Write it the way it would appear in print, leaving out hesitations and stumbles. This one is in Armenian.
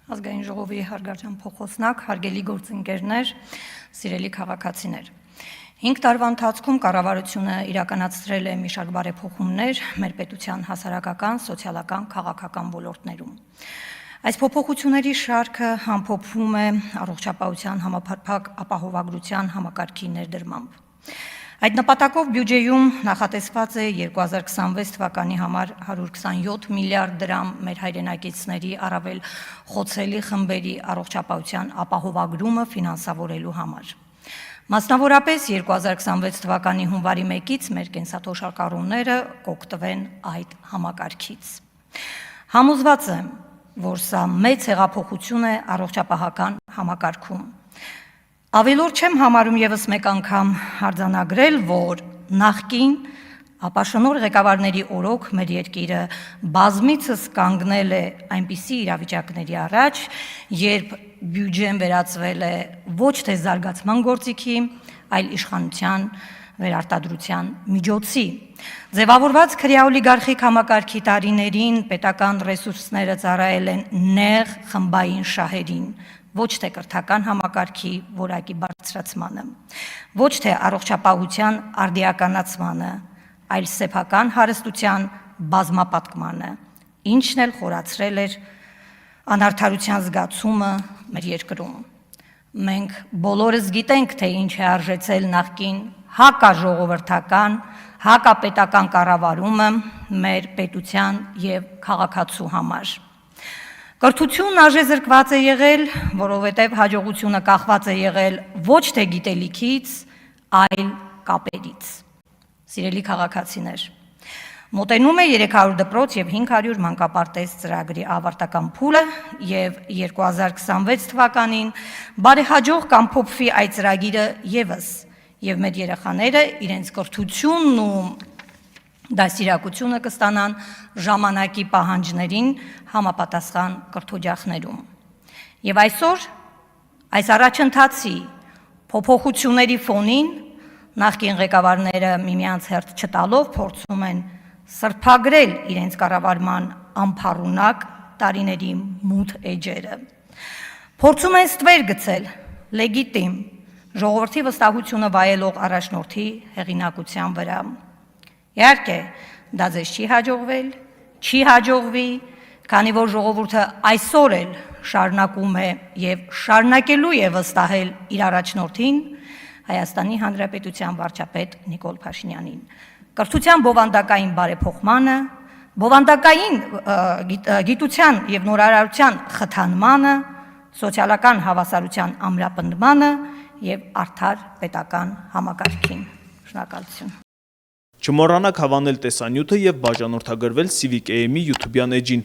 Ազգային ժողովի հարգարժան փոխոսնակ, հարգելի գործընկերներ, սիրելի քաղաքացիներ։ 5 տարվա ընթացքում կառավարությունը իրականացրել է մի շարք բարեփոխումներ մեր պետության հասարակական, սոցիալական, քաղաքական ոլորտներում։ Այս փոփոխությունների շարքը ամփոփվում է առողջապահության համապարփակ ապահովագրության համակարգի ներդրմամբ։ Այդ նպատակով բյուջեում նախատեսված է 2026 թվականի համար 127 միլիարդ դրամ մեր հայրենակիցների առավել խոցելի խմբերի առողջապահության ապահովագրումը ֆինանսավորելու համար։ Մասնավորապես 2026 թվականի հունվարի 1-ից մեր կենսաթոշակառուները կօգտվեն այդ համակարգից։ Համոզված եմ, որ սա մեծ հեղափոխություն է առողջապահական համակարգում։ Ավելորդ չեմ համարում եւս մեկ անգամ արձանագրել, որ նախկին ապաշնոր ղեկավարների օրոք մեր երկիրը բազմիցս կանգնել է այնպիսի իրավիճակների առաջ, երբ բյուջեն վերածվել է ոչ թե զարգացման գործիքի, այլ իշխանության վերարտադրության միջոցի։ Ձևավորված քրեաօլիգարխիկ համակարգի տարիներին պետական ռեսուրսները ծառայել են նեղ խմբային շահերին, ոչ թե կրթական համակարգի որակի բարձրացմանը, ոչ թե առողջապահության արդիականացմանը, այլ սեփական հարստության բազմապատկմանը, ինչն էլ խորացրել էր անարդարության զգացումը մեր երկրում։ Մենք բոլորս գիտենք, թե ինչ է արժեցել նախկին հակաժողովրդական, հակապետական կառավարումը մեր պետության եւ քաղաքացու համար։ Կրթությունն արժեզրկված է եղել, որովհետև հաջողությունը կախված է եղել ոչ թե գիտելիքից, այլ կապերից։ Սիրելի քաղաքացիներ, մոտենում է 300 դպրոց եւ 500 մանկապարտեզ ծրագրի ավարտական փուլը եւ 2026 թվականին բարեհաջող կամփոփվի այդ ծրագիրը եւս եւ մեր երեխաները իրենց կրթությունն ու դասիրակությունը կստանան ժամանակի պահանջներին համապատասխան կրթօջախներում։ Եվ այսօր այս առաջընթացի փոփոխությունների ֆոնին նախկին ղեկավարները միմյանց հերթ չտալով փորձում են սրբագրել իրենց կառավարման անփառունակ տարիների մութ էջերը։ Փորձում են ստվեր գցել լեգիտիմ ժողովրդի վստահությունը վայելող առաջնորդի հեղինակության վրա։ Իհարկե, դա ձեզ չի հաջողվել, չի հաջողվի, քանի որ ժողովուրդը այսօր էլ շարունակում է եւ շարունակելու է վստահել իր առաջնորդին, Հայաստանի Հանրապետության վարչապետ Նիկոլ Փաշինյանին, կրթության բովանդակային բարեփոխմանը, բովանդակային գիտության եւ նորարարության խթանմանը, սոցիալական հավասարության ամրապնդմանը եւ արդար պետական համակարգին։ Շնորհակալություն։ Չմոռանաք հավանել տեսանյութը եւ բաժանորդագրվել Civic AM-ի YouTube-յան էջին։